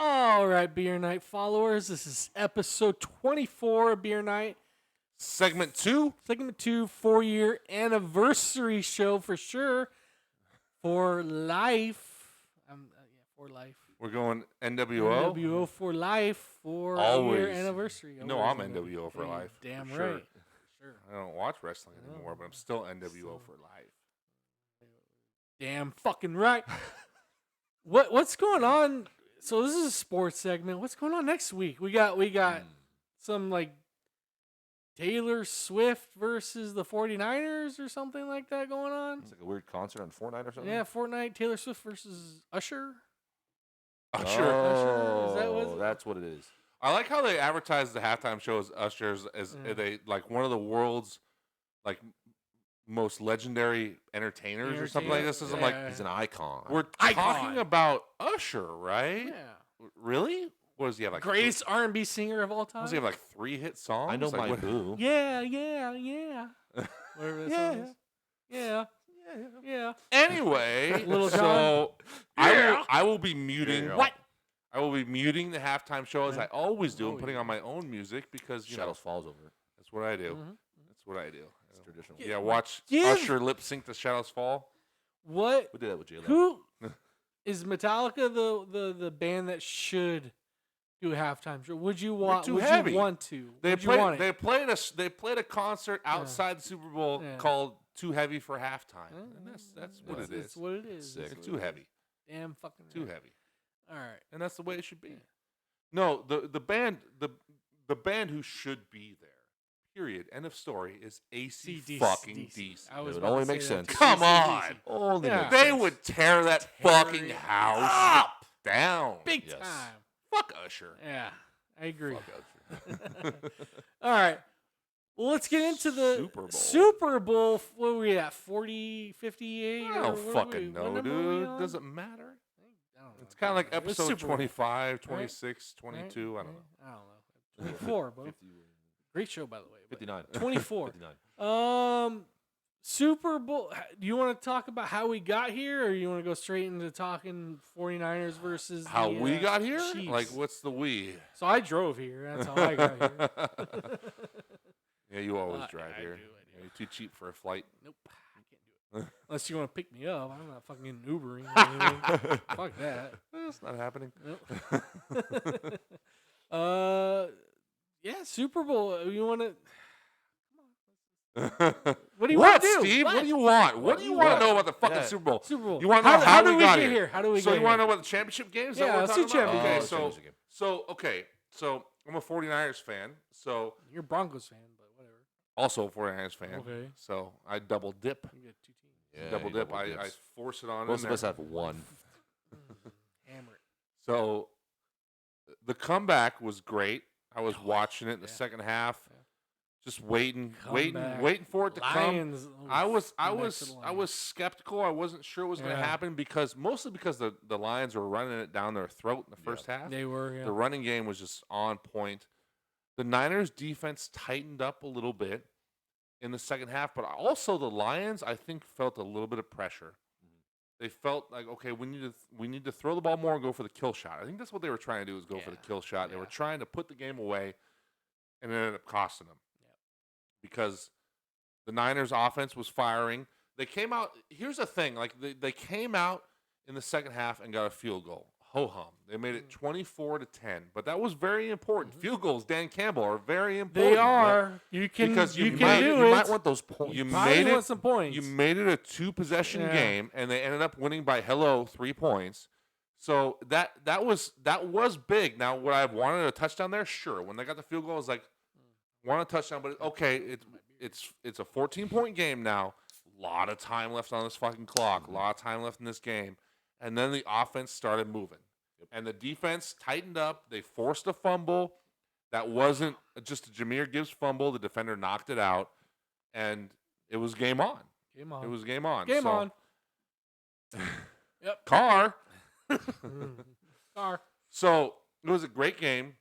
All right, Beer Night followers. This is episode 24 of Beer Night. Segment 2? Segment 2, 4-year anniversary show for sure. For life. For life. We're going NWO? NWO for life. For Always. year anniversary. No, I'm NWO for Hey, life. Damn for right. Sure. I don't watch wrestling anymore, but I'm still NWO for life. Damn fucking right. What's going on? So this is a sports segment. What's going on next week? We got some like Taylor Swift versus the 49ers or something like that going on. It's like a weird concert on Fortnite or something. Yeah, Fortnite, Taylor Swift versus Usher. Usher. Is that what? That's what it is. I like how they advertise the halftime show as Usher's as they like one of the world's like most legendary entertainers or something like this. I'm like, he's an icon. we're talking about Usher, right? Yeah. Really? What does he have? Like Greatest R&B singer of all time. Does he have like 3 hit songs? I know like, my boo. Yeah. Whatever that song is. Yeah. Anyway, Little so John. I will be muting. Yeah. What? I will be muting the halftime show as I always do. I'm putting on my own music because Shadows Falls over. that's what I do. Mm-hmm. That's what I do. It's traditional. Yeah, watch Give- Usher lip sync to Shadows Fall. What? We did that with J-Lo. Who is Metallica the band that should do a halftime show? Would you want? too Would heavy. you want to? They would you want it? they played a concert outside the Super Bowl called "Too Heavy for Halftime," and that's what it is. That's what it is. Sick. It's too heavy. Damn fucking Too right. heavy. All right. And that's the way it should be. No, the band who should be there, period, end of story, is AC fucking DC. I was It about only to say makes that sense. too. Come AC/DC. on. Only Yeah. makes They sense. would tear that fucking it house down. Big Yes. time. Fuck Usher. Yeah, I agree. Fuck Usher. All right. Well, let's get into the Super Bowl. Super Bowl. What were we at? 40, 58? I don't fucking know, dude. Doesn't matter. I don't know. It's kind of like It was episode Super Bowl, 25, 26, 22. I don't know. I don't know. 24, bro. 50, Great show, by the way. but 59. 24. 59. Super Bowl. Do you want to talk about how we got here, or you want to go straight into talking 49ers versus How the, we got here? Chiefs? Like, what's the we? So I drove here. That's how I got here. Yeah, you always drive I here. do. Yeah, you're too cheap for a flight. Nope. I can't do it. Unless you want to pick me up. I'm not fucking getting Ubering. Or anything. Fuck that. It's not happening. Nope. Yeah, Super Bowl. You want to? What do you want to do, Steve? What do you want? What do you want to know about the fucking Yeah. Super Bowl? Super Bowl. You want to know how do we we got get here? How do we So get you here? want to know about the championship games? Is that Yeah, what let's we're do talking about? championship games. So I'm a 49ers fan. So You're a Broncos fan, but whatever. also a 49ers fan. Okay. So I double dip. You got two teams. Yeah, double he dip. I dips. force it on Most in of us there. have one. Hammer it. So the comeback was great. I was watching it in the Yeah. second half, Yeah. just waiting Comeback. for it to come. Lions. I was Lions. skeptical. I wasn't sure what was going to Yeah. happen mostly because the Lions were running it down their throat in the first half. They were. Yeah. The running game was just on point. The Niners defense tightened up a little bit in the second half, but also the Lions, I think, felt a little bit of pressure. They felt like, okay, we need to throw the ball more and go for the kill shot. I think that's what they were trying to do, is go for the kill shot. They were trying to put the game away, and it ended up costing them. Yep. Because the Niners offense was firing. They came out. Here's the thing. Like they came out in the second half and got a field goal. Ho-hum. They made it 24-10. But that was very important. Field goals, Dan Campbell, are very important. They are. You can. Because you you can might- do You it. might want those points. You Probably made want it. some points. You made it a 2-possession Yeah. game, and they ended up winning by 3 points. So that was big. Now, would I have wanted a touchdown there? Sure. When they got the field goal, I was like, want a touchdown, but okay, it's a 14-point game now. A lot of time left on this fucking clock. A lot of time left in this game, and then the offense started moving, and the defense tightened up. They forced a fumble. That wasn't just a Jahmyr Gibbs fumble. The defender knocked it out, and it was game on. Game on. It was game on. Game So- on. Yep. Car. Car. So it was a great game.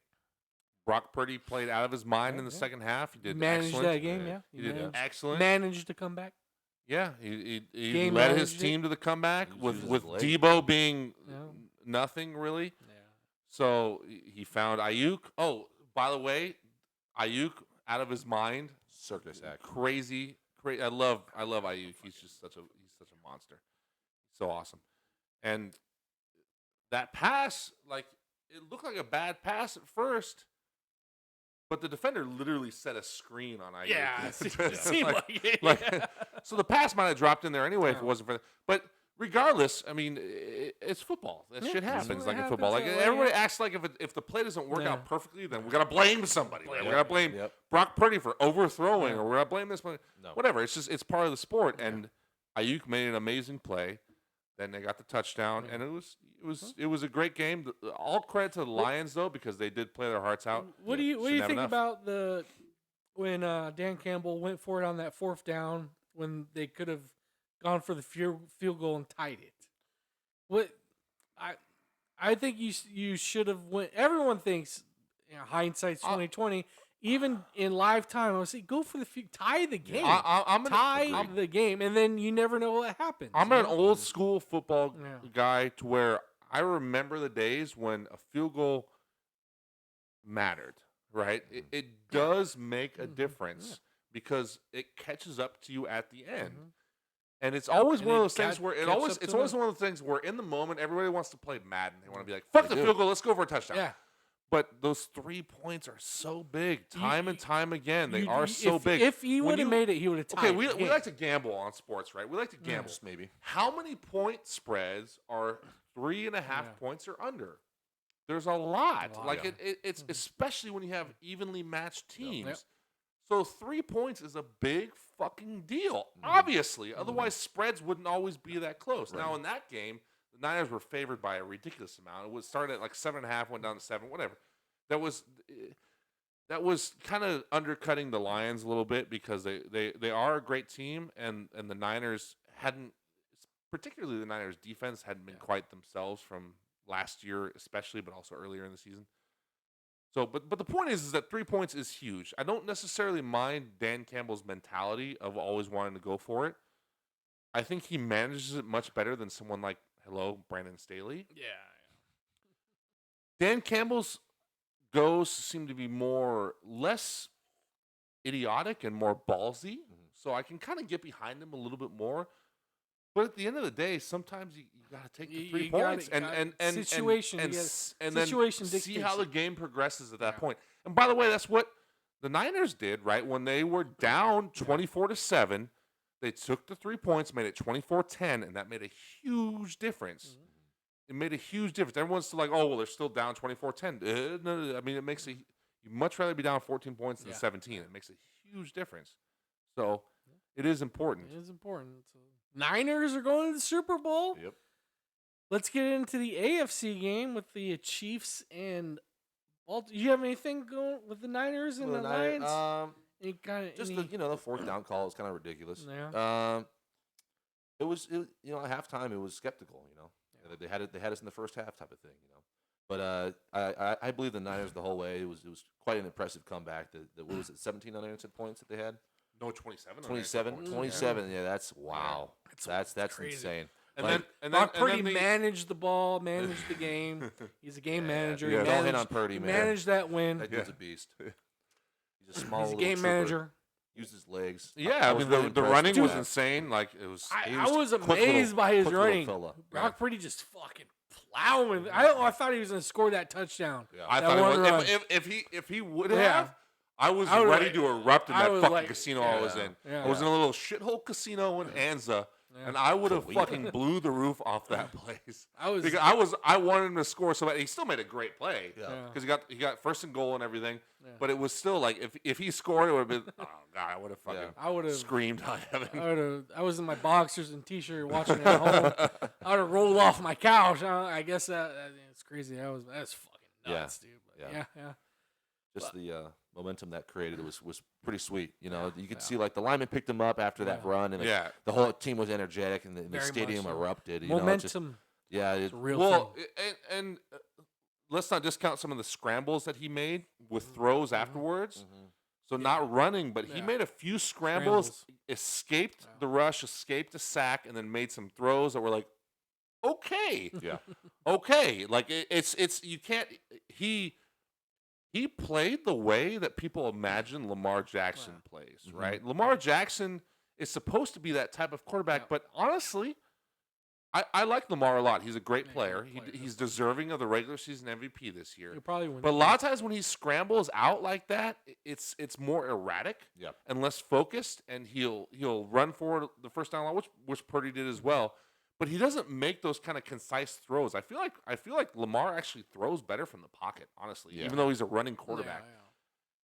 Brock Purdy played out of his mind in the Yeah. second half. He did Managed excellent. that game. Yeah. He did managed, excellent. managed to come back. Yeah, he Game led his managed it. team to the comeback He with used his with legs. Debo being Yeah. nothing really. Yeah. So he found Ayuk. Oh, by the way, Ayuk out of his mind, Circus act. crazy. I love Ayuk. He's such a monster. So awesome. And that pass, like it looked like a bad pass at first, but the defender literally set a screen on Ayuk. Yeah, it Like- seemed like it. like- so the pass might have dropped in there anyway if it Yeah. wasn't for that. But regardless, I mean, it's football. That Yeah, shit that's happens what like in football. Like happens that way, everybody yeah. acts like if the play doesn't work Yeah. out perfectly, then we gotta blame somebody. Right? We Yep. gotta blame Yep. Brock Purdy for overthrowing, Yeah. or we gotta blame this one. No. Whatever. It's part of the sport. Yeah. And Ayuk made an amazing play. Then they got the touchdown, Yeah. and it was a great game. All credit to the Lions though, because they did play their hearts out. What do you Shouldn't have think enough. about when Dan Campbell went for it on that 4th down when they could have gone for the field goal and tied it? What I think you should have went. Everyone thinks hindsight's 2020. Even in live time, I would say go for the tie the game, I'm tie the game, and then you never know what happens. I'm you an know? old school football Yeah. guy to where I remember the days when a field goal mattered, right? It does make a Mhm. difference because it catches up to you at the end. Mhm. And it's always And one of it those things cat- where catch up it's to always them. one of the things where in the moment everybody wants to play Madden. They want to be like, fuck They the do. field goal, let's go for a touchdown. Yeah. But those 3 points are so big, time and time again. They You- are so if, big. If he When would have you- made it, he would have tied. Okay, the we game. like to gamble on sports, right? We like to gamble. Just maybe. How many point spreads are 3.5 Yeah. points or under? There's a lot. A lot, Like yeah. it's Mhm. especially when you have evenly matched teams. Yep. So 3 points is a big fucking deal. Mhm. Obviously, otherwise spreads wouldn't always be that close. Now Right. in that game, the Niners were favored by a ridiculous amount. It was started at like 7.5, went down to 7, whatever. That was kind of undercutting the Lions a little bit because they are a great team and the Niners hadn't, particularly the Niners defense hadn't been quite themselves from last year especially, but also earlier in the season. So but the point is that 3 points is huge. I don't necessarily mind Dan Campbell's mentality of always wanting to go for it. I think he manages it much better than someone like Brandon Staley. Yeah. Dan Campbell's goes seem to be less idiotic and more ballsy. So I can kind of get behind him a little bit more. But at the end of the day, sometimes you got to take the You 3 gotta- points and situation, and you gotta- s- and then situation see how dictates the it. game progresses at that Yeah. point. And by the way, that's what the Niners did, right? When they were down 24-7, they took the 3 points, made it 24-10, and that made a huge difference. Mhm. It made a huge difference. Everyone's still like, oh, well, they're still down 24-10. No. I mean, it makes you'd much rather be down 14 points than Yeah. 17. It makes a huge difference. So it is important. It is important. So, Niners are going to the Super Bowl. Yep. Let's get into the AFC game with the Chiefs and Baltimore. You have anything going with the Niners and Well, the Niners- Lions? Any kind of Just any, the 4th down call is kind of ridiculous. Yeah. It was at halftime it was skeptical. They had us in the first half type of thing. But I believe the Niners the whole way. It was quite an impressive comeback. What was it, 17 unanswered points that they had? No, 27. 27. Yeah, that's wow. That's crazy. insane. And Like, then Brock and then Purdy the- managed the ball, managed the game. He's a game manager. yeah. He Don't hit managed, on Purdy, he man. managed that win. That dude's a beast. He's a small He's a little game trooper. manager. Used his legs. Yeah, I was mean really the impressed running with was that. insane. Like it was. I was was quick amazed little- by his quick little running. fella. Brock Purdy just fucking plowing. I thought he was going to score that touchdown. Yeah. I that thought one it was, run. if he would Yeah. have, I was I was ready like- to erupt in I that was fucking like- casino I was Yeah. in. Yeah. I was in a little shithole casino in Anza, Yeah. and I would have Sweet. fucking blew the roof off that place. I was. Because I wanted him to score so bad. He still made a great play Yeah. Yeah. because he got first and goal and everything. Yeah. But it was still like if he scored, it would have been oh god, I would have fucking I would have. screamed on heaven. I was in my boxers and t-shirt watching it at home. I would have rolled off my couch. I guess it's crazy. That's fucking Yeah. nuts, dude. But Yeah. yeah. Just the momentum that created was pretty sweet. You could Yeah. see like the lineman picked him up after that Yeah. run, and like, Yeah. the whole team was energetic, and the Very much stadium so. erupted. Momentum. Yeah, It's a real Well, thing. and let's not discount some of the scrambles that he made with throws afterwards. So not running, but he Yeah. made a few scrambles, Scrambles. escaped Yeah. the rush, escaped a sack, and then made some throws that were like, okay. Yeah. Okay. Like it's you can't he played the way that people imagine Lamar Jackson plays, Mhm. right? Lamar Jackson is supposed to be that type of quarterback, Yeah. but honestly, I like Lamar a lot. He's a great Yeah, player. great player, He's definitely. deserving of the regular season MVP this year. He'll probably win. But a lot of times when he scrambles out like that, it's more erratic Yeah. and less focused, and he'll run forward the first down line, which Purdy did as well. But he doesn't make those kind of concise throws. I feel like Lamar actually throws better from the pocket, honestly, Yeah. even though he's a running quarterback.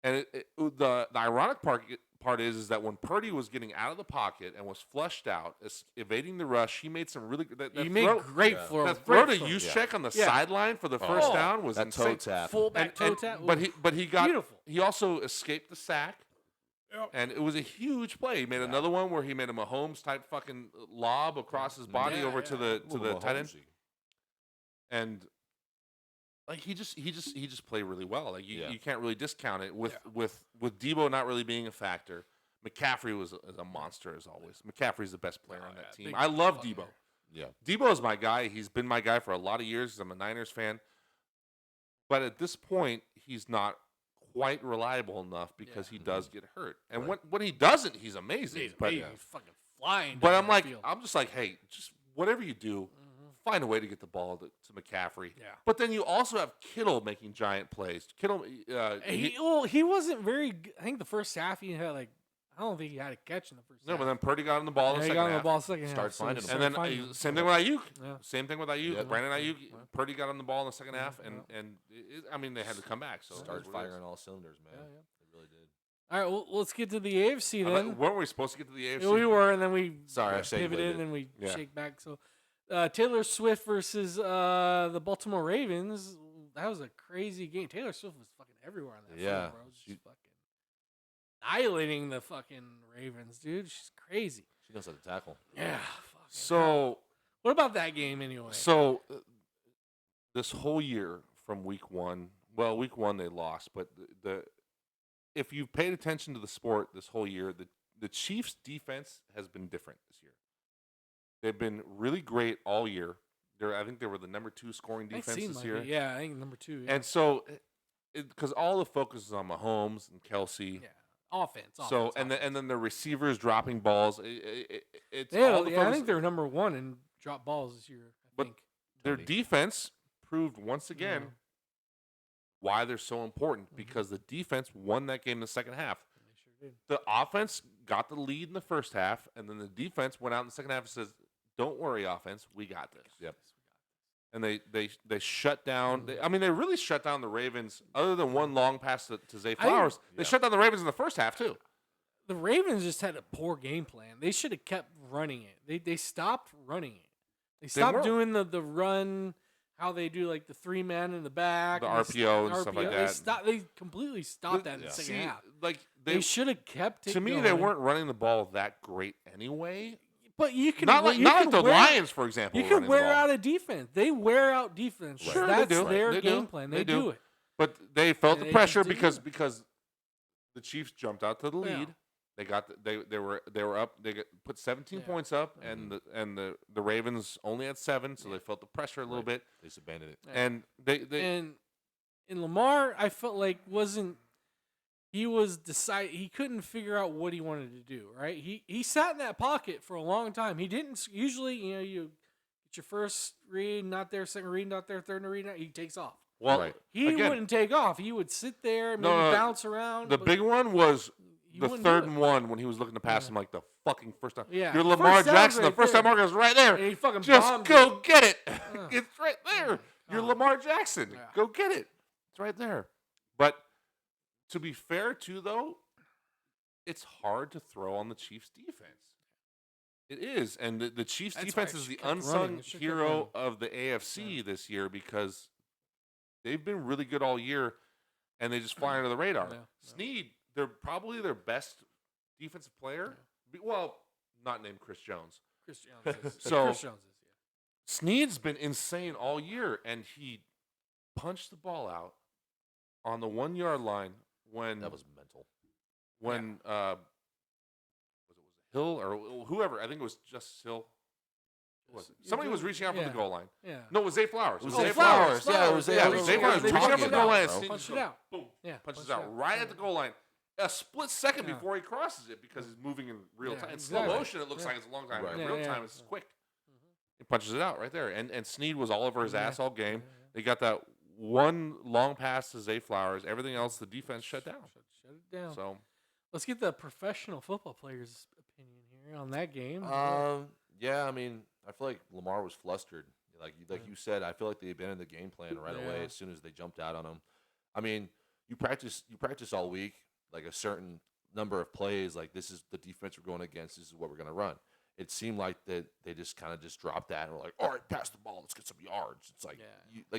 And the ironic part is that when Purdy was getting out of the pocket and was flushed out, evading the rush, he made some really good. That He throw, made great yeah. throw. that throw to great use Yeah. check on the Yeah. sideline for the first down was that insane. toe tap. Fullback toe tap. But he got beautiful. he also escaped the sack. Yep. And it was a huge play. He made another one where he made a Mahomes type fucking lob across his body Yeah, over to yeah. the tight end. Mahomesy. And like he just played really well. Like Yeah. you can't really discount it with Debo not really being a factor. McCaffrey is a monster as always. McCaffrey's the best player on that team. big I love player. Debo. Yeah. Debo's my guy. He's been my guy for a lot of years. I'm a Niners fan. But at this point, he's not quite reliable enough because he does get hurt. And when he doesn't, he's amazing. He's but amazing. He's fucking flying. but down I'm the like, field. I'm just like, hey, just whatever you do, find a way to get the ball to McCaffrey. Yeah. But then you also have Kittle making giant plays. Kittle, he wasn't very. I think the first half he had I don't think he had a catch in the first. no, half. but then Purdy got on the ball in Yeah, the he second got on half. the ball second half. Started finding him. And then started finding same thing with Ayuk. Yeah. Same thing with Ayuk. Yep. Brandon Ayuk. Yeah. Purdy got on the ball in the second half, and I mean they had to come back. So it Started is what it is. firing on all cylinders, man. Yeah, yeah. They really did. All right, well, let's get to the AFC I thought- then. weren't we supposed to get to the AFC? Yeah, we were, and then we Sorry, I segued pivoted it. and then we Yeah. shake back. So, Taylor Swift versus the Baltimore Ravens. That was a crazy game. Taylor Swift was fucking everywhere on that Yeah, field, bro. She's fucking annihilating the fucking Ravens, dude. She's crazy. She knows how to tackle. Yeah. Fucking So what about that game anyway? this whole year from week one they lost, but if you've paid attention to the sport this whole year, the Chiefs' defense has been different this year. They've been really great all year. I think they were the number 2 scoring It defense seemed this like year. it. Yeah, I think number 2. Yeah. And so, because all the focus is on Mahomes and Kelsey, yeah. Offense. so and then the receivers dropping balls. It's Yeah, all the I focus. think they're number 1 in drop balls this year. I But think. Their Tony. defense proved once again Yeah. why they're so important because the defense won that game in the second half. They sure did. The offense got the lead in the first half, and then the defense went out in the second half and says, "Don't worry, offense, we got this." Yep. And they shut down. They really shut down the Ravens. Other than one long pass to Zay Flowers, they yeah. shut down the Ravens in the first half too. The Ravens just had a poor game plan. They should have kept running it. They stopped running it. They stopped weren't. doing the run, how they do like the 3-man in the back, The and RPO and stuff like that. They completely stopped that in the second See, half. like They should have kept it. to me, going. they weren't running the ball that great anyway. But you can Not like the wear, Lions, for example. You were can running the wear ball. out a defense. They wear out defense. Sure, That's they do. their They game do. plan. They They do. do it. But they felt And the they pressure just didn't. because the Chiefs jumped out to the Yeah. lead. They got they were up. They put 17 Yeah. points up, and the Ravens only had 7, so Yeah. they felt the pressure a little Right. bit. They just abandoned it. Yeah. And they And in Lamar, I felt like he was he couldn't figure out what he wanted to do, right? He sat in that pocket for a long time. He didn't usually, you get your first read, not there, second read, not there, third read, he takes off. well, Right. He again, wouldn't take off. He would sit there, maybe No, bounce around. the but big one was he the wouldn't third do it. and 1 when he was looking to pass Yeah. him like the fucking first time. Yeah. You're First Lamar down's Jackson. The right first there. time marker is right there. And he fucking Just bombed go it. get it. Yeah. It's right there. You're Oh. Lamar Jackson. Yeah. Go get it. It's right there. But to be fair, too, though, it's hard to throw on the Chiefs' defense. It is, and the Chiefs' That's defense why it is the should kept running. unsung It should kept hero running. of the AFC this year because they've been really good all year, and they just fly under the radar. Yeah. Snead, they're probably their best defensive player. Well, not named Chris Jones. Chris Jones is. So- Chris Jones is, Snead's been insane all year, and he punched the ball out on the 1-yard line when That was mental. was it Hill or whoever? I think it was just Hill. Somebody was reaching out for the goal line. Yeah. No, it was Zay Flowers. It was Zay Zay Flowers. Yeah, it was Zay. Yeah, it was Zay Flowers They reaching out punched for it the goal line. out, bro. Punches Punch it out. Boom. Yeah. Punches punch it out right at the goal line. A split second Yeah. before he crosses it because he's moving in real time. In exactly. slow motion, it looks like it's a long time. Right. In Yeah, real yeah. time, it's quick. He punches it out right there. And Snead was all over his ass all game. They got that one long pass to Zay Flowers. Everything else, the defense shut down. Shut it down. So Let's get the professional football players' opinion here on that game. Yeah, I mean, I feel like Lamar was flustered. Like you said, I feel like they abandoned the game plan right away as soon as they jumped out on him. I mean, you practice all week, like a certain number of plays. Like, this is the defense we're going against. This is what we're going to run. It seemed like that they just kind of dropped that and were like, all right, pass the ball, let's get some yards. It's like,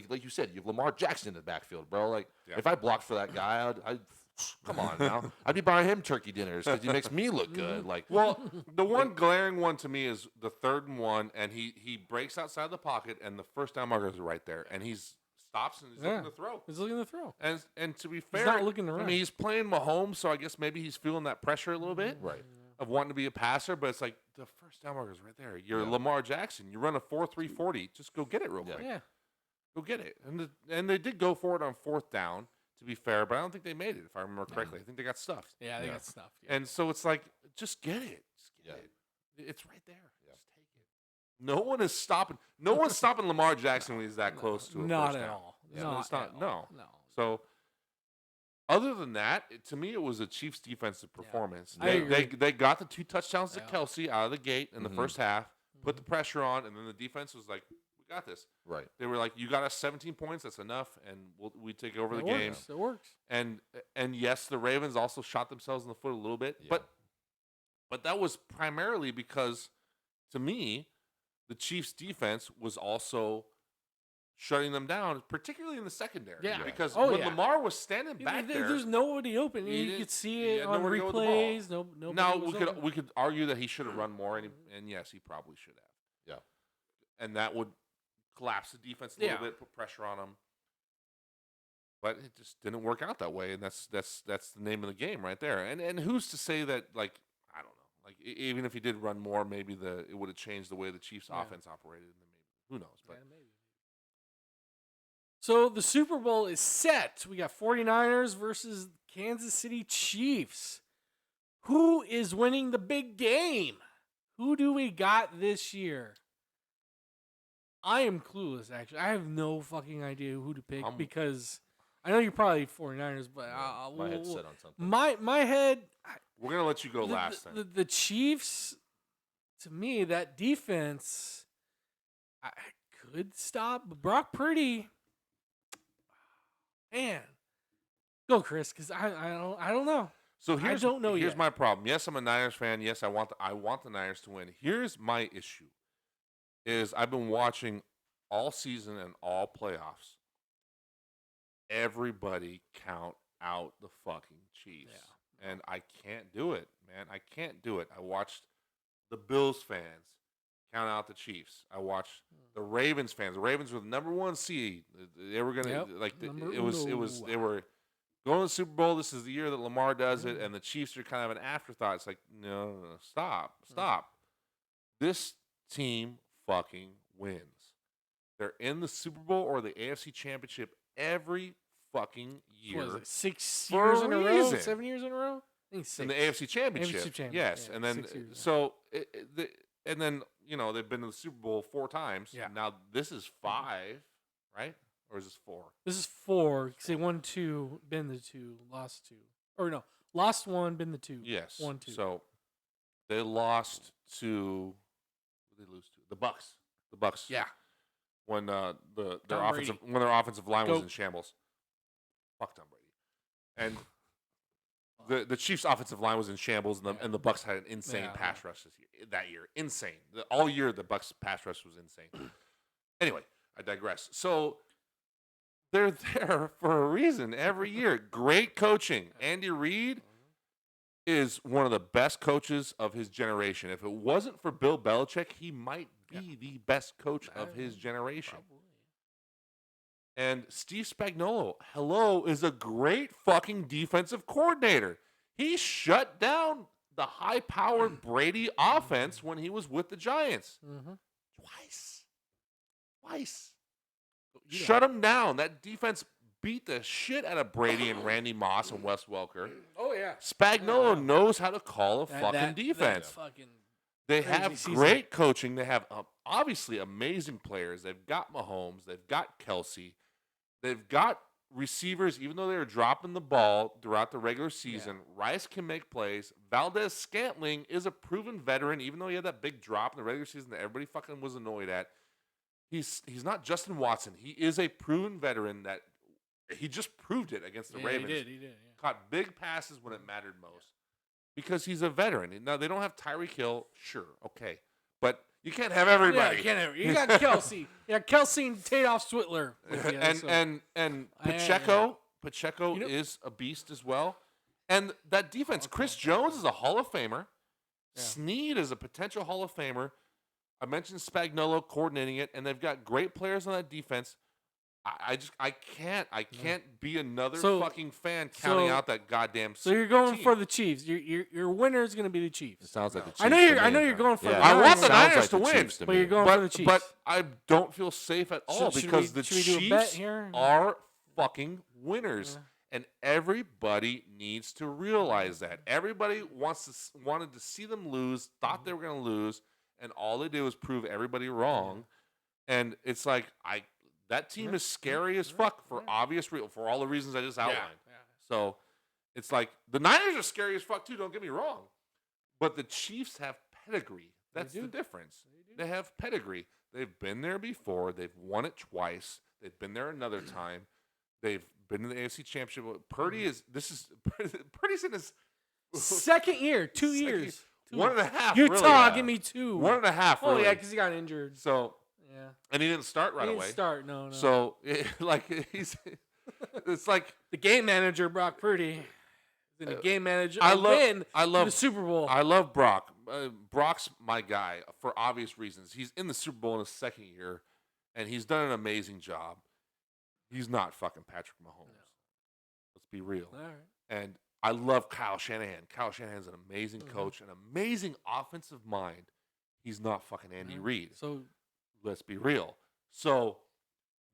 like you said, you have Lamar Jackson in the backfield, bro. Like, if I blocked for that guy, I'd come on now, I'd be buying him turkey dinners because he makes me look good. Like, well, the one glaring one to me is the 3rd and 1, and he breaks outside the pocket, and the first down marker is right there, and he's stops and he's looking to throw. He's looking to throw. And to be fair, not looking to run. I mean, he's playing Mahomes, so I guess maybe he's feeling that pressure a little bit, right, of wanting to be a passer. But it's like the first down marker is right there. You're Lamar Jackson. You run a 4.340. Just go get it real quick. Yeah. Go get it. And they did go for it on 4th down, to be fair, but I don't think they made it, if I remember correctly. I think they got stuffed. Yeah, they got stuffed. Yeah. And so it's like, just get it. Just get it. It's right there. Yeah. Just take it. No one is stopping. No one's stopping Lamar Jackson when he's that close to a Not first at down. all. Yeah, Not it's not. at No. all. No. So, other than that, to me, it was a Chiefs defensive performance. I agree. They got the 2 touchdowns to Yeah. Kelsey out of the gate in the first half, put the pressure on, and then the defense was like, we got this. right. They were like, you got us 17 points. That's enough, and we take over the It game. works. It works. And yes, the Ravens also shot themselves in the foot a little bit, Yeah. but that was primarily because, to me, the Chiefs' defense was also shutting them down, particularly in the secondary. Yeah. Because Oh, when yeah. Lamar was standing back there, There's nobody open. He You didn't- could see he it had on nowhere to go with the ball. replays. Nobody now was we could argue that he should have run more, and yes, he probably should have. Yeah. And that would collapse the defense a little Yeah. bit, put pressure on him. But it just didn't work out that way, and that's the name of the game right there. And who's to say that, like, I don't know, like even if he did run more, maybe it would have changed the way the Chiefs' offense operated, and then maybe who knows? But maybe. So the Super Bowl is set. We got 49ers versus Kansas City Chiefs. Who is winning the big game? Who do we got this year? I am clueless, actually. I have no fucking idea who to pick because I know you're probably 49ers, but My head's set on something. my head, we're gonna let you go last. Then the Chiefs, to me, that defense, I could stop Brock Purdy. Man, go Chris, because I don't know. so I don't know here's yet. my problem. Yes, I'm a Niners fan. Yes, I want the Niners to win. Here's my issue: is I've been watching all season and all playoffs. Everybody count out the fucking Chiefs. And I can't do it, man. I can't do it. I watched the Bills fans count out the Chiefs. I watched the Ravens fans. The Ravens were the number 1 seed. They were gonna Number it was uno. they were going to the Super Bowl. This is the year that Lamar does it, and the Chiefs are kind of an afterthought. It's like no, stop. This team fucking wins. They're in the Super Bowl or the AFC Championship every fucking year. What is it, 6 For years a in a row? reason. 7 years in a row? I think 6. In the AFC Championship. AFC Championship, Yes, yeah, and then 6 years, and then they've been to the Super Bowl 4 times. Yeah. Now this is 5, right? Or is this 4? This is 4. Because they won 2, been the 2, lost 2. Or no, lost 1, been the 2. Yes. 1, 2. So they lost to who did they lose to? The Bucks. The Bucks. Yeah. When their Tom offensive line was Go. in shambles. Fuck Tom Brady. And the Chiefs' offensive line was in shambles, and the Bucks had an insane pass rush that year. Insane. All year, the Bucks' pass rush was insane. Anyway, I digress. So they're there for a reason every year. Great coaching. Andy Reid is one of the best coaches of his generation. If it wasn't for Bill Belichick, he might be the best coach of his generation. Probably. And Steve Spagnuolo, is a great fucking defensive coordinator. He shut down the high-powered Brady offense when he was with the Giants. Twice. Yeah. Shut them down. That defense beat the shit out of Brady and Randy Moss and Wes Welker. Oh yeah. Spagnuolo Yeah. knows how to call a That- fucking that defense. fucking They crazy have season. great coaching. They have obviously amazing players. They've got Mahomes. They've got Kelsey. They've got receivers, even though they were dropping the ball throughout the regular season. Rice can make plays. Valdez Scantling is a proven veteran, even though he had that big drop in the regular season that everybody fucking was annoyed at. He's not Justin Watson. He is a proven veteran that he just proved it against the Ravens. He did. Yeah. Caught big passes when it mattered most because he's a veteran. Now, they don't have Tyreek Hill. Sure, okay. But you can't have everybody. Yeah, you got Kelsey. Yeah, Kelsey and Tadoff Switler. With you, so. And Pacheco, You know- is a beast as well. And that defense, Chris Jones is a Hall of Famer. Yeah. Snead is a potential Hall of Famer. I mentioned Spagnuolo coordinating it, and they've got great players on that defense. I can't be another fucking fan counting out that goddamn. So you're going team. for the Chiefs. Your winner is going to be the Chiefs. It sounds like the Chiefs. I know you're going for. Yeah, the I want the Niners, Niners to win, but you're going for the Chiefs. But I don't feel safe at all Should because we the do a bet Chiefs here? are fucking winners, Yeah. and everybody needs to realize that. Everybody wanted to see them lose, thought they were going to lose, and all they did was prove everybody wrong. And it's like that team is scary as fuck for for all the reasons I just outlined. Yeah. So it's like the Niners are scary as fuck too. Don't get me wrong, but the Chiefs have pedigree. That's the difference. They have pedigree. They've been there before. They've won it twice. They've been there another time. They've been in the AFC Championship. Purdy's in his Second year, 2 years. 1.5. Utah, really. give me 2. 1.5. Oh really. yeah, because he got injured. So Yeah. and he didn't start right He away. didn't start. No. So it's like The game manager, Brock Purdy. Then the game manager. I I love the Super Bowl. I love Brock. Brock's my guy for obvious reasons. He's in the Super Bowl in his second year, and he's done an amazing job. He's not fucking Patrick Mahomes. Let's be real. All right. And I love Kyle Shanahan. Kyle Shanahan's an amazing coach, an amazing offensive mind. He's not fucking Andy Reid. So Let's be real. So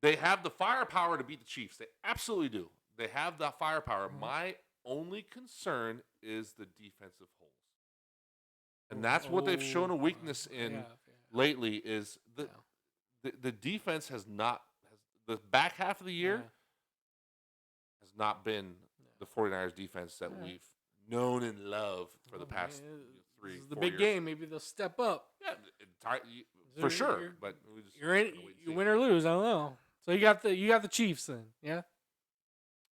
they have the firepower to beat the Chiefs. They absolutely do. They have the firepower. My only concern is the defensive holes. And that's what they've shown a weakness in lately is the defense has the back half of the year has not been the 49ers defense that we've known and loved for the past 3 This is the 4 big years. game. Maybe they'll step up. Yeah, for sure. But we just You're in. gotta wait and You see. win or lose. I don't know. So you got the Chiefs then. Yeah.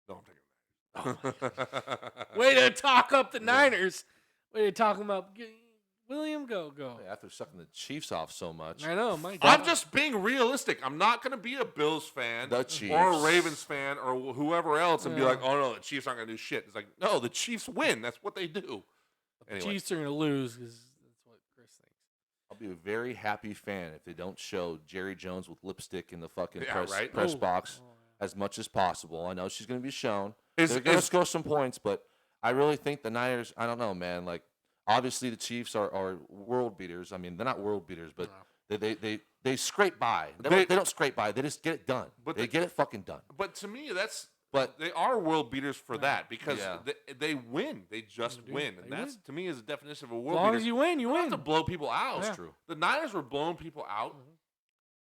No, I'm taking that. Way to talk up the Niners. Way to talk them up. William, go. After sucking the Chiefs off so much, I know, my God. I'm just being realistic. I'm not going to be a Bills fan The Chiefs. or a Ravens fan or whoever else and be Yeah. like, oh, no, the Chiefs aren't going to do shit. It's like, no, the Chiefs win. That's what they do. Anyway, Chiefs are going to lose because that's what Chris thinks. I'll be a very happy fan if they don't show Jerry Jones with lipstick in the fucking Yeah, press, right? press Oh. box Oh, as much as possible. I know she's going to be shown. Is- They're going to is- score some points, but I really think the Niners, I don't know, man. Like, obviously the Chiefs are world beaters. I mean, they're not world beaters, but they scrape by. They don't scrape by. They just get it done. But they get it fucking done. but to me, But they are world beaters for that because Yeah. they win. They just do. win. And They that's, win. to me, is a definition of a As world long beater. as you win, you You don't win. have to blow people out. That's true. The Niners were blowing people out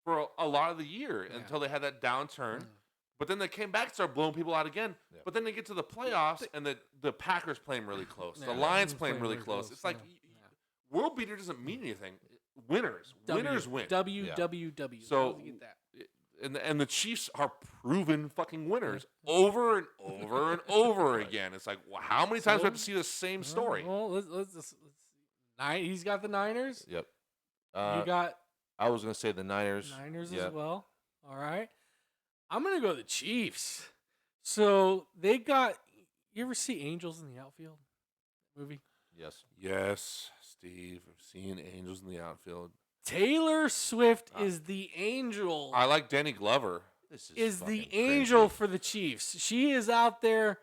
for a lot of the year until they had that downturn. But then they came back and started blowing people out again. Yeah. But then they get to the playoffs and the Packers playing really close. Yeah, The Lions playing really close. It's like world beater doesn't mean anything. Winners. Winners win. WWW. So- You get that. And the Chiefs are proven fucking winners over and over and over again. It's like, well, how many times do we have to see the same story? Well, let's he's got the Niners. Yep. You got I was going to say the Niners. Niners Yep. as well. All right. I'm going to go the Chiefs. So they got. You ever see Angels in the Outfield movie? Yes. Yes, Steve. I've seen Angels in the outfield. Taylor Swift is the angel. I like Danny Glover. This is the fucking angel crazy. for the Chiefs. She is out there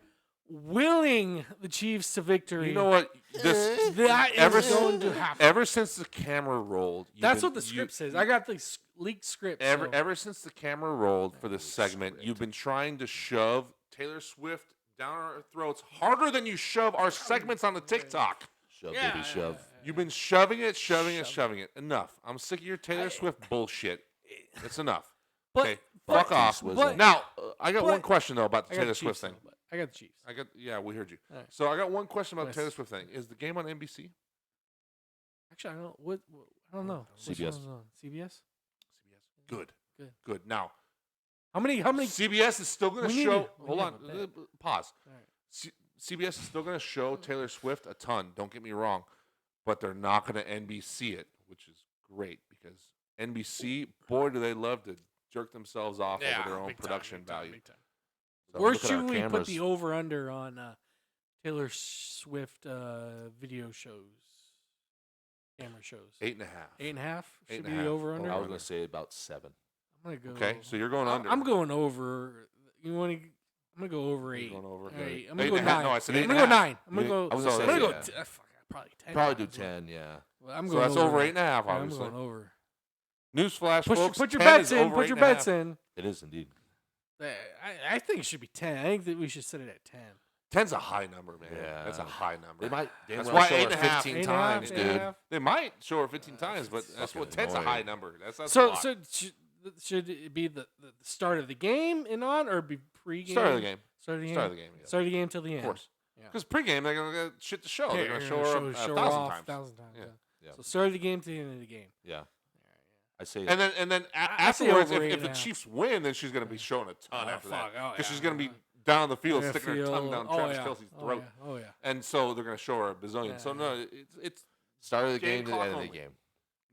willing the Chiefs to victory. You know what? That ever is going to happen. Ever since the camera rolled, That's what the script says. I got the leaked script. Ever since the camera rolled for this segment, you've been trying to shove Taylor Swift down our throats harder than you shove our segments on the TikTok. Shove, baby, shove. You've been shoving it. Enough. I'm sick of your Taylor Swift bullshit. It's enough. Okay, fuck off. Now, I got one question though about the Taylor Swift thing. I got the Chiefs. We heard you. Right. So I got one question about the Taylor Swift thing. Is the game on NBC? Actually, I don't. I don't know. CBS. CBS. Good. Now, how many? CBS is still going to show. Hold on. bet. Pause. All right. CBS is still going to show Taylor Swift a ton. Don't get me wrong, but they're not going to NBC it, which is great because NBC, boy, do they love to jerk themselves off over their own production value. So Where look at should our we put cameras. the over under on Taylor Swift video shows, camera shows? 8.5. 8.5 should be 8.5. the over under. I was going to say about 7. I'm gonna go. Okay, so you're going under. I'm going over. You want to? I'm gonna go over 8. You're going over. All right, I'm Eight gonna go and a half. 9. No, I said I'm 8 gonna and go a half. 9. I'm gonna go. I was gonna I'm say, gonna go. yeah. Probably 10. Probably do 10, yeah. Well, I'm So going that's over 8.5, Yeah, obviously. I'm going over. Newsflash, folks. Put your 10 bets is in. over Put your 8.5. bets in. It is indeed. I think it should be 10. I think that we should set it at 10. 10's a high number, man. Yeah. That's a high number. They might. That's Well why show her 8.5. 15 8.5, times, dude. 8.5. They might show her 15 times, but that's what fucking 10's a high annoying. number. That's a So lot. should it be the start of the game and on, or be pregame? Start of the game. Start of the game. Start of the game. Yeah. Start of the game till the end. Of course. Yeah. Because pregame, they're going to get shit to show. Yeah, They're going to you're show gonna her show a thousand off times. 1,000 times. Yeah. Yeah. So start of the game to the end of the game. Yeah. I say And then I say afterwards, over if the 8.5. Chiefs win, then she's going to be showing a ton after that. Oh, Because yeah. she's going to be down the field, Yeah, sticking her tongue down Travis Kelce's throat. Oh yeah. And so they're going to show her a bazillion. Yeah. So, no, it's start of the game game to the clock end of the only. game.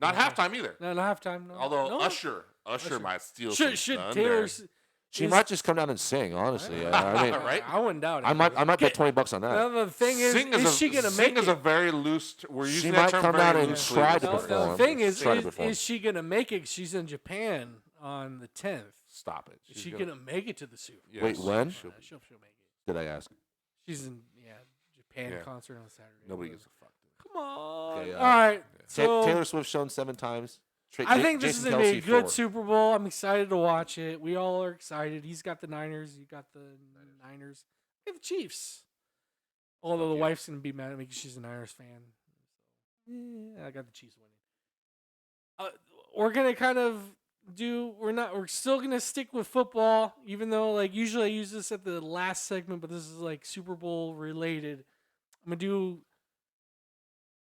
not Okay. halftime either. No, not halftime. No. Although No. Usher might steal some should thunder. Taylor's. She might just come down and sing, honestly. I mean, Right? I wouldn't doubt it. I might bet $20 on that. No, the thing is, Sing is she gonna sing make is it? a very loose. We're She using might that term come very down and loosely. try to No, perform. the thing is, Try to perform. is she gonna make it? She's in Japan on the 10th. Stop it. Is she gonna make it to the Super Bowl? Yes, Wait, when? she'll- She'll make it. Did I ask? She's in Japan Yeah. concert on Saturday. Nobody gives a fuck. Come on. Okay, All right. So Taylor Swift shown 7 times. I think this is Jason gonna be a Kelce, good 4. Super Bowl. I'm excited to watch it. We all are excited. He's got the Niners. You got the Niners. I have the Chiefs. Although the Okay. wife's gonna be mad at me because she's a Niners fan. Yeah, I got the Chiefs winning. We're gonna kind of do. We're still gonna stick with football, even though like usually I use this at the last segment, but this is like Super Bowl related. I'm gonna do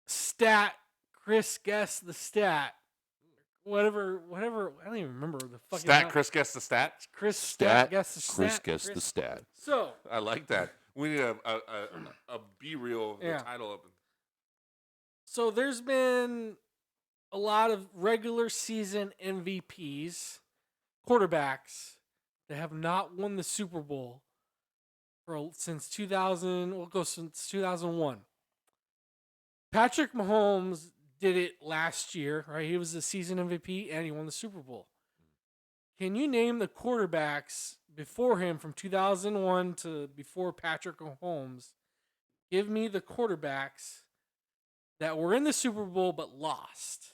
stat. Chris, guess the stat. Whatever. I don't even remember the fucking Stat. Chris guess the stat. Chris Stat. guess the stat. Chris guessed the stat. So I like that. We need a B reel of the Yeah. title of it. So there's been a lot of regular season MVPs, quarterbacks that have not won the Super Bowl since 2000. We'll go since 2001. Patrick Mahomes did it last year, right? He was the season MVP and he won the Super Bowl. Can you name the quarterbacks before him from 2001 to before Patrick Mahomes? Give me the quarterbacks that were in the Super Bowl but lost,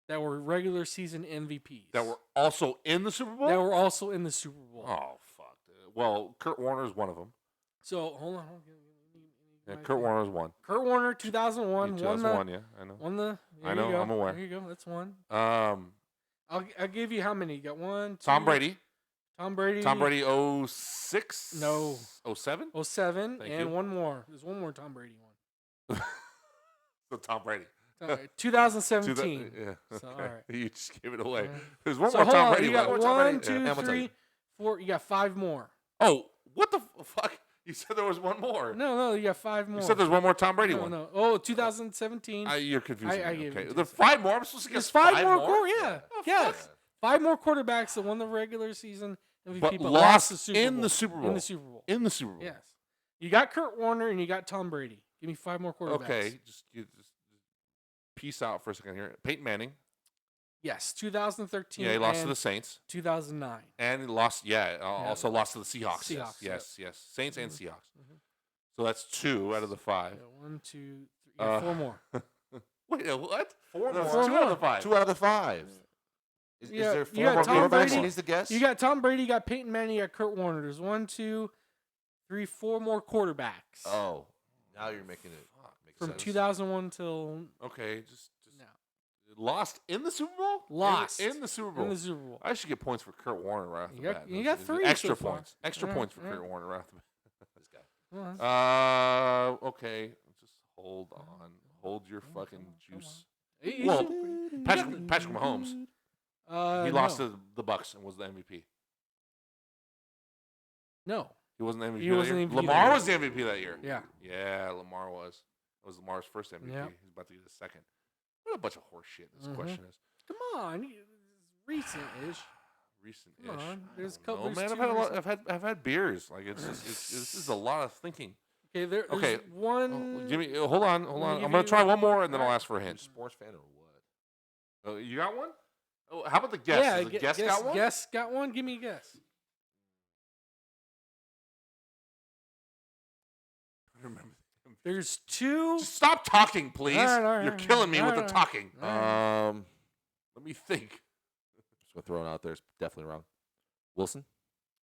that were regular season MVPs, That were also in the Super Bowl. that were also in the Super Bowl. Oh fuck. Well, Kurt Warner is one of them. So hold on. Yeah, Kurt Warner is one. Kurt Warner, 2001, won 2001, yeah, I know. the. I there know, you go. I'm aware. There you go. That's one. I'll I'll give you how many? You got one. Tom two- Brady. Tom Brady. 06? No. 07? 07, Thank and you. one more. There's one more Tom Brady one. So Tom Brady. 2017. Yeah. So, okay. all right. You just gave it away. Yeah. There's one So more hold Tom on, Brady. you got One more Tom Brady. 1, 2, Yeah, I'm gonna tell 3, you. 4. You got 5 more. Oh, what the fuck? You said there was one more. No, you got 5 more. You said there's one more Tom Brady one. No. Oh, 2017. You're confusing I me. gave Okay. it to There's you. 5 more? I'm supposed to There's guess 5 more. more? Yeah. Oh, Yes. fuck. 5 more quarterbacks that won the regular season MVP, But but lost the Super in Bowl. the Super Bowl. In the Super Bowl. In the Super Bowl. Yes. You got Kurt Warner and you got Tom Brady. Give me 5 more quarterbacks. Okay. Just peace out for a second here. Peyton Manning. Yes, 2013. Yeah, he lost to and the Saints. 2009. And he lost, also lost to the Seahawks. Seahawks, Yes. Saints and Seahawks. So that's 2 out of the 5. Yeah, 1, 2, 3. Yeah, 4 more. Wait, what? Four No, more. it's 2 out of the 5. 2 out of the 5. Is Yeah, there you 4 got more Tom quarterbacks Brady. he needs to guess? You got Tom Brady, you got Peyton Manning, you got Kurt Warner. There's 1, 2, 3, 4 more quarterbacks. Oh, now you're making it make From sense. 2001 till Okay, just now. lost in the Super Bowl. Lost in the Super Bowl. in the Super Bowl. I should get points for Kurt Warner right off the You got- bat. you got Those- 3 extra so far. points. Extra Yeah, points for yeah. Kurt Warner right off the bat. This guy. Well, Okay, just hold on. Hold your fucking come juice. he's Well, super- Patrick Mahomes. He lost to the Bucks and was the MVP. No. He wasn't the MVP. He that wasn't year? the MVP that Lamar year. was the MVP that year. Yeah. Yeah, Lamar was. It was Lamar's first MVP. Yep. He's about to get his second. What a bunch of horse shit this Mhm. question is. Come on. It's recent-ish. Recent-ish. Come on, there's a I couple- don't know, there's man, 2 I've had a lot. recent- I've had beers. Like it's just, this is a lot of thinking. Okay, there's Okay. one. Give me. Hold on. Let me I'm give gonna you- try one more and then I'll Alright. ask for a Are you a hint. sports fan or what? You got one? Oh, how about the guess? Yeah, Has the guess got one? Guess got one. Give me a guess. I remember. There's 2. Just stop talking, please. All right, You're all killing me right, with all the right. talking. Let Let me think. just gonna throw it out there. It's definitely wrong. Wilson.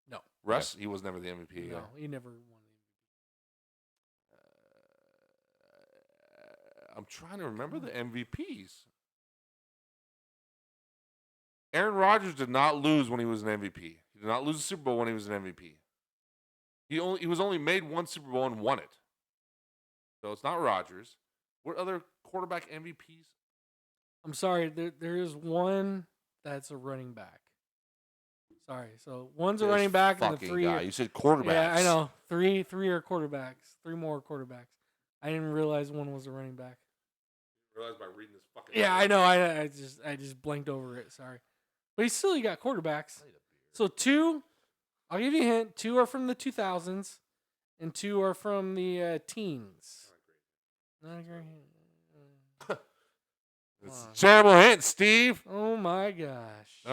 No. Russ, he was never the MVP. No, he never won. I'm trying to remember the MVPs. Aaron Rodgers did not lose when he was an MVP. He did not lose the Super Bowl when he was an MVP. He was only made one Super Bowl and won it. So it's not Rodgers. What other quarterback MVPs? I'm sorry. There is one that's a running back. Sorry. So one's a This running back and the fucking 3. guy. You said quarterbacks. Yeah, I know. 3 are quarterbacks. 3 more quarterbacks. I didn't realize one was a running back. I realized by reading this fucking. Yeah, I know. I just blanked over it. Sorry, but you got quarterbacks. So 2, I'll give you a hint. 2 are from the 2000s, and 2 are from the teens. Not a great hint. It's a terrible hint, Steve. Oh my gosh.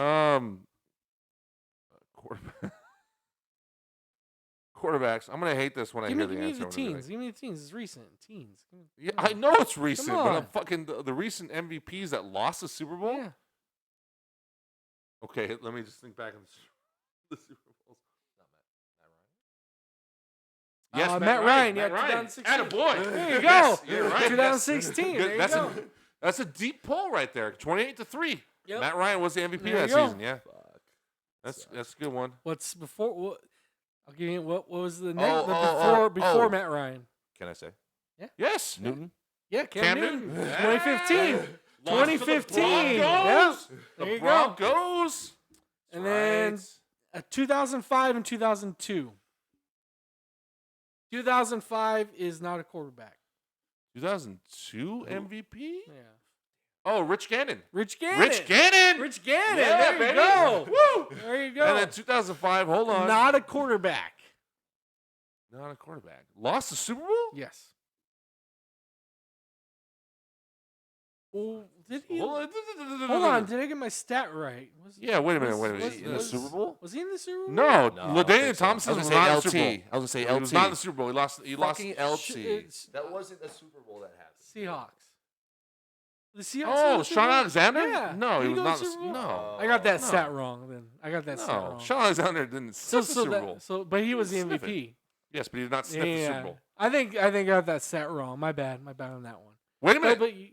Quarterbacks. I'm gonna hate this when I Give hear me the the answer. I'm gonna be teens. like, Give me the teens. It's recent. Teens. Yeah, I know it's recent, but I'm on. fucking the recent MVPs that lost the Super Bowl. Yeah. Okay, let me just think back on the Super Bowls. Yes, Matt Ryan. Yeah, Matt Ryan. 2016. Attaboy. There you go. Yes, you're right. 2016. There you That's go. that's a deep poll right there. 28-3. Yep. Matt Ryan was the MVP There that you go. season. Yeah, that's a good one. What's before? What? I'll give you what was the Oh, next before oh. Matt Ryan? Can I say Yes, Newton? Yeah, Cam Newton. Newton. 2015. Lost to the 2015. Broncos. Yeah. The There you go. Broncos. And That's then 2005 and 2002. 2005 is not a quarterback. 2002 MVP. Yeah. Oh, Rich Gannon. Rich Gannon. Rich Gannon. Rich Gannon. Yeah, there baby. you go. Woo. There you go. And then 2005. Hold on. Not a quarterback. Not a quarterback. Lost the Super Bowl. Yes. Well, did he? Hold Hold on. Did I get my stat right? Yeah. Wait a minute. was- Wait a minute. was- In the was- Super Bowl? Was he in the Super Bowl? No, No, I don't LaDainian think so. Thompson I was was gonna not in say the Super Bowl. LT. I was gonna say He was not in LT. the Super Bowl. He lost. He lost. Fucking Sh- LT. it's- That wasn't a Super Bowl that happened. Seahawks. The Seahawks. Oh, in the Super Sean Bowl? Alexander? Yeah. No, Did he was go to not. the Super Bowl? No. I got that No. stat wrong. Then I got that stat No, wrong. Sean Alexander didn't sniff the Super Bowl. But he was the Sniff it. MVP. Yes, but he did not sniff the Super Bowl. I think I got that stat wrong. My bad on that one. Wait a minute. But you,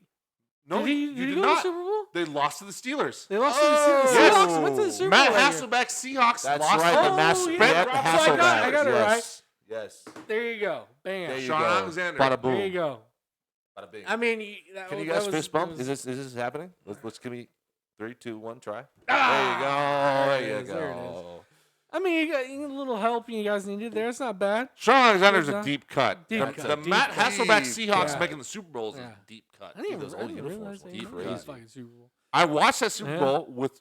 No, did he, you did he did go to not. the Super Bowl? They lost to the Steelers. They lost to the Seahawks. Yes. Seahawks went to the Super Matt Bowl. that year. Hasselbeck Seahawks That's lost. right. Oh, The Mass yeah. Matt So I Hasselbeck. got it yes. Yes. There you go. Bam. There you Sean go. Alexander. Bada boom. There you go. Bada bing. I mean, Can you guys fist bump? Is this happening? Let's give me 3, 2, 1, try. There you go. There There it you is, there it go. I mean, you got a little help you guys needed there. It's not bad. Sean Alexander's Good a job. deep cut. Deep the cut. the Deep Matt cut. Hasselbeck Deep Seahawks cut. making the Super Bowls is Yeah. a deep cut. I didn't Those even old realize uniforms that were you deep were crazy. fucking Super Bowl. I watched that Super Yeah. Bowl with.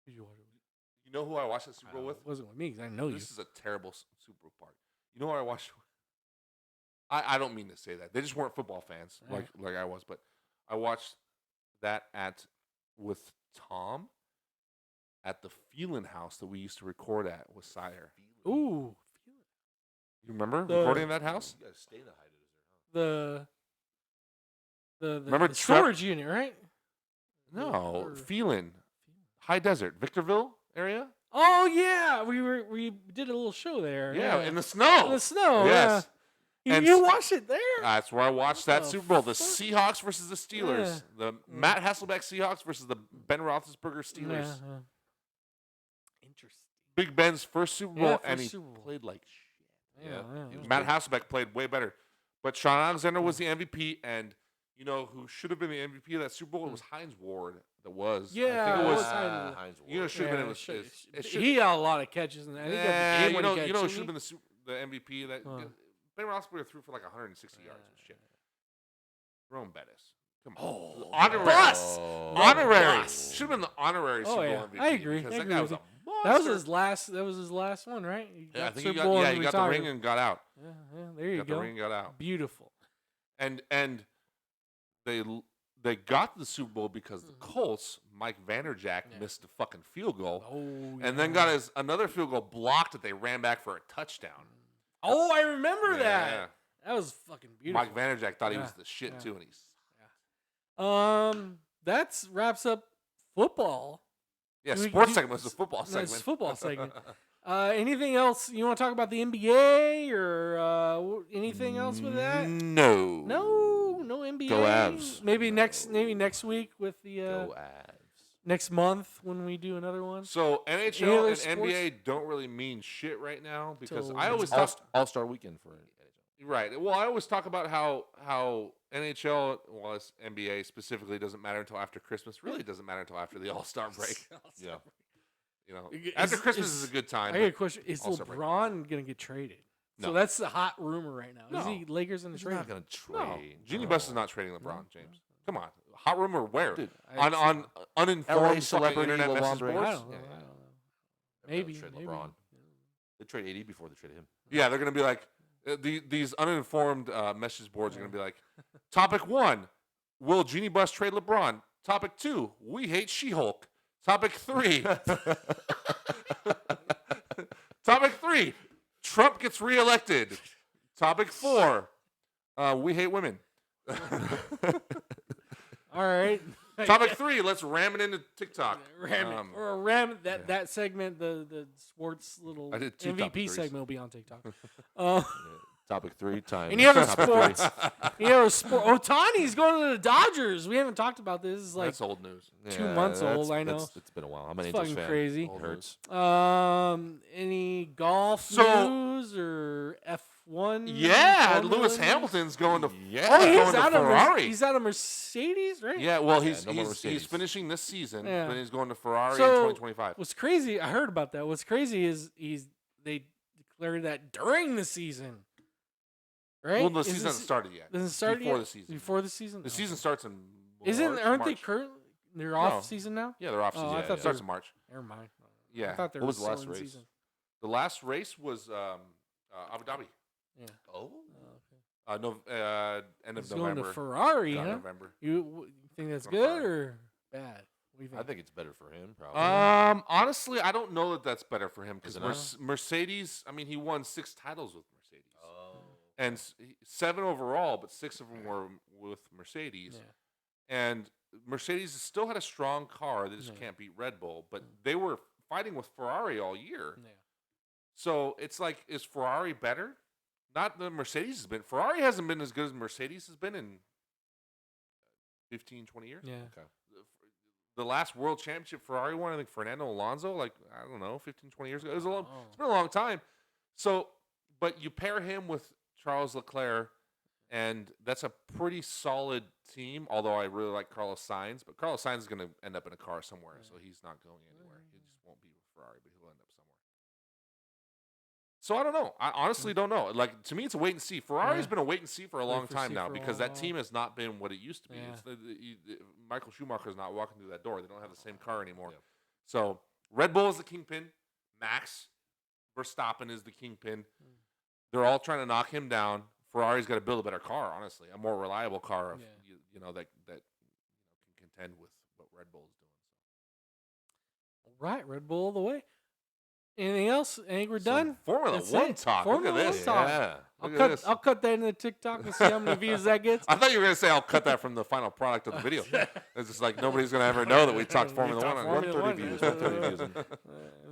Did you watch it? You know who I watched that Super Bowl with? It wasn't with me because I know you. This is a terrible Super Bowl part. You know who I watched? I don't mean to say that. They just weren't football fans Yeah. like I was, but I watched that with Tom at the Phelan house that we used to record at with Sire. Ooh. You remember The- recording in that house? You guys stay in the height of the Remember the Trev- storage unit, right? No, Or- Phelan, High Desert, Victorville area. Oh yeah, we did a little show there. Yeah, in the snow. In the snow. Yes. Yeah. And You watched it there? That's where I watched What that the Super Bowl. The fuck? Seahawks versus the Steelers. The Matt Hasselbeck Seahawks versus the Ben Roethlisberger Steelers. Yeah. Interesting. Big Ben's first Super Bowl, Yeah, and first he Super Bowl. played like shit. Yeah, yeah. he was Matt Hasselbeck played way better. But Sean Alexander was the MVP, and you know who should have been the MVP of that Super Bowl? It was Hines Ward. That was. Yeah, I think it was. Hines You know, Ward. should have been. Yeah, It should, it should, he got a lot of catches in that. I think that you know, game who winning should have catch, been the MVP. That Huh. Ben Roethlisberger threw for like 160 yards and shit. Jerome Bettis. Come on. Oh, Honorary. bus! Honorary. Bus. Should have been the honorary Super Bowl yeah. MVP. I agree. Because I that agree guy with was a That was monster. his last. That was his last one, right? He Yeah, I got think he Super got, Bowl yeah, and he got the retired. ring and got out. Yeah, there you got go. the ring and got out. Beautiful. And they got the Super Bowl because the Colts, Mike Vanderjagt, missed a fucking field goal. Oh, And then got another field goal blocked that they ran back for a touchdown. Oh, I remember Yeah. that. That was fucking beautiful. Mike Vanderjagt thought he Yeah, was the shit yeah. too, and he's That wraps up football. yeah. Do we- Sports do- segment was the football No, segment. it's football segment. Anything else you want to talk about the NBA or anything else with that? No. No NBA. Go Avs. Maybe next week with the Go Avs. next month when we do another one. So Any NHL other and sports? NBA don't really mean shit right now because Till- I always All, talk All-Star weekend for NHL. right. Well, I always talk about how NHL, well, it's NBA specifically, doesn't matter until after Christmas. Really, doesn't matter until after the All Star break. Yeah. You know, Is- after Christmas is- is a good time. I got a but question: is All-Star break. LeBron gonna get traded? So No. that's the hot rumor right now. Is No. he Lakers in the He's trade? not going to No, trade. Genie Bus is not trading LeBron James. Come on, hot rumor where? Dude, on uninformed LA fucking celebrity internet LeBron message James. boards. I don't know. Yeah, I yeah. don't know. They're gonna Maybe, trade maybe. LeBron. They trade 80 before they trade him. Yeah, they're gonna be like these uninformed message boards are gonna be like, topic 1, will Genie Bus trade LeBron? Topic 2, we hate She-Hulk. Topic 3, topic 3, Trump gets reelected. Topic 4, we hate women. All right. Topic 3, let's ram it into TikTok. Ram that segment, the sports little I did 2 top MVP 3s. segment will be on TikTok. Topic 3 times. Any other topic sports? three. Otani's going to the Dodgers. We haven't talked about this. It's like That's old news. 2 months that's- old, I know. It's been a while. I'm an It's Angels fucking fan. crazy. It hurts. Any golf So- news or F1? Yeah, Formula Lewis news? Hamilton's going to Oh, going he's to out of Ferrari. he's out of Mercedes, right? Yeah, well, Yeah, he's no more he's Mercedes. finishing this season, Yeah. but he's going to Ferrari in So, 2025. What's crazy? I heard about that. What's crazy is they declared that during the season, right? Well, the Is season this- hasn't started yet. Doesn't it start before yet? the season. Before the season. The Oh. season starts in Isn't March, aren't they March. currently they're off No. season now? Yeah, they're off Oh, season. I Yeah, thought it they starts were- in March. Never mind. I Yeah. thought they What were was the still last in race? season. The last race was Abu Dhabi. Yeah. Oh. End of He's going November. to Ferrari, Yeah, huh? November. You think that's Go good Ferrari. or bad? What do you think? I think it's better for him, probably. Honestly, I don't know that that's better for him because Is it not? Mercedes. I mean, he won 6 titles with Mercedes, Oh. and 7 overall, but 6 of them were with Mercedes. Yeah. And Mercedes still had a strong car. They just Yeah. can't beat Red Bull. But they were fighting with Ferrari all year. Yeah. So it's like, is Ferrari better? Not that Mercedes has been. Ferrari hasn't been as good as Mercedes has been in 15, 20 years. Yeah. Okay. The last world championship Ferrari won, I think Fernando Alonso, like, I don't know, 15, 20 years ago. It's Oh. been a long time. So, but you pair him with Charles Leclerc, and that's a pretty solid team, although I really like Carlos Sainz. But Carlos Sainz is going to end up in a car somewhere, so he's not going anywhere. He just won't be with Ferrari, but he'll end up somewhere. So I don't know. I honestly don't know. Like, to me, it's a wait and see. Ferrari's Yeah. been a wait and see for a Wait long for time see now for a because long that while. team has not been what it used to be. Yeah. It's Michael Schumacher's not walking through that door. They don't have the same car anymore. Yeah. So Red Bull is the kingpin. Max Verstappen is the kingpin. They're all trying to knock him down. Ferrari's got to build a better car, honestly, a more reliable car, Yeah. that can contend with what Red Bull is doing. All right, Red Bull all the way. Anything else? I think we're done. Formula That's One it. talk. Formula Look at One this. talk. Yeah. Look at this. I'll cut that in the TikTok and see how many views that gets. I thought you were going to say I'll cut that from the final product of the video. It's just like nobody's going to ever know that we talked Formula One. talked On Formula 130 views. 130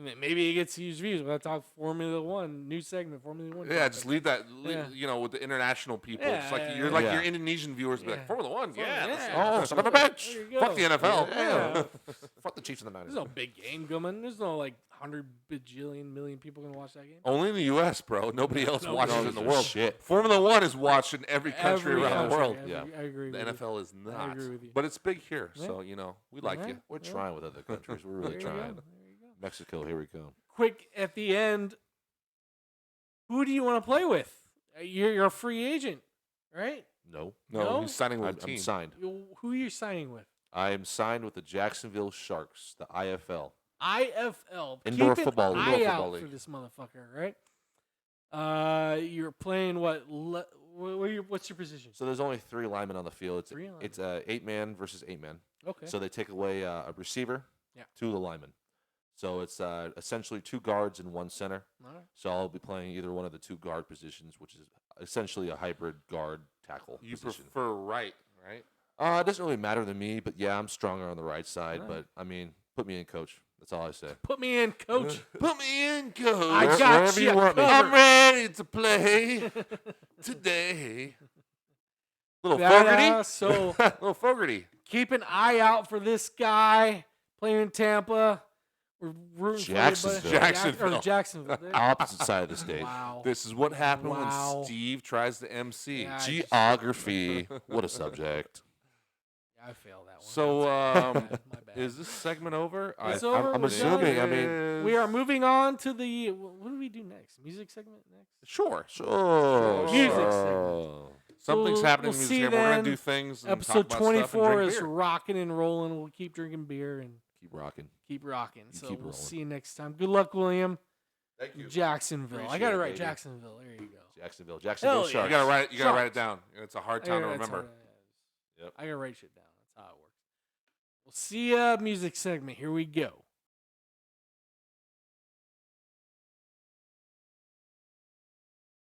views. Maybe it gets huge views when I talk Formula One, new segment, Formula One. Yeah, topic. just leave that, Yeah. With the international people. Yeah, Just like yeah, you're yeah. like Yeah. your Indonesian viewers be like, Yeah. Formula One, yeah. Yeah. Oh, son of a bitch. There you Fuck the go. NFL. Yeah. Fuck the Chiefs and the There's Niners. no big game coming. There's no like 100 bajillion million people gonna watch that game. Only in the U.S., bro. Nobody else No, watches no, it in the there's world. shit. Formula One is watched in every country Every around the country, world. I agree. The with you. NFL is not. agree with you. But it's big here, Yeah. so we like Yeah. you. We're Yeah. trying with other countries. We're There really you go. trying. There you go. Mexico, here we go. Quick at the end. Who do you want to play with? You're a free agent, right? No. No? He's signing with I'm a team. signed. Who are you signing with? I am signed with the Jacksonville Sharks, the IFL. IFL. Indoor Keep football an league. eye Indoor out football for league. this motherfucker, right? You're playing what? What's your position? So there's only 3 linemen on the field. Three linemen. It's 8-man versus 8-man. Okay. So they take away a receiver, Yeah. 2 the linemen. So it's essentially 2 guards and 1 center. All right. So I'll be playing either one of the 2 guard positions, which is essentially a hybrid guard tackle You position. prefer right? It doesn't really matter to me, but yeah, I'm stronger on the right side. Alright. But I mean, put me in, coach. That's all I say. Put me in, coach. Put me in, coach. I got wherever you you want me. covered. I'm ready to play today. Little Yeah, Fogarty. so Little Fogarty. keep an eye out for this guy playing in Tampa. We're rooting for you, Jacksonville. buddy. Jacksonville. Jacksonville. Opposite side of the state. Wow. This is what happened Wow. when Steve tries to MC. Yeah, Geography. What a subject. I failed that one. So, My bad. is this segment over? It's over. I'm We're assuming, done. I mean- We are moving on to the. What do we do next? Music segment next? Sure. Sure. Music sure. Something's happening in we'll the see music. We're then. going to do things. And Episode talk about stuff and 24 drink is beer. rocking and rolling. We'll keep drinking beer and Keep rocking. keep rocking. You So keep we'll rolling. see you next time. Good luck, William. Thank you. Jacksonville. I Appreciate got it it, right. baby. Jacksonville. There you go. Jacksonville. Jacksonville Hell yeah. Sharks. You gotta write it. You gotta write it Sharks. down. It's a hard I time to gotta- that's remember. how- Yep. I gotta write shit down. That's how it works. We'll see ya. Music segment. Here we go.